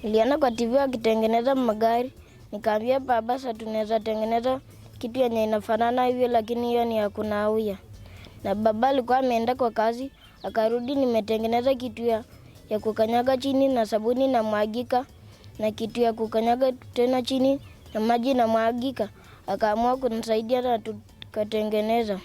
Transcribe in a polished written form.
Niliona kwa TV wakitengeneza magari, nikaambia baba sasa tunaweza tengeneza kitu yenye inafanana hivyo lakini hiyo ni ya kunawia. Na baba alikuwa ameenda kwa kazi, akarudi nimetengeneza kitu ya kukanyaga chini na sabuni na mwagika na kitu ya kukanyaga tena chini na maji na mwagika. Akaamua kunisaidia na tukatengeneza.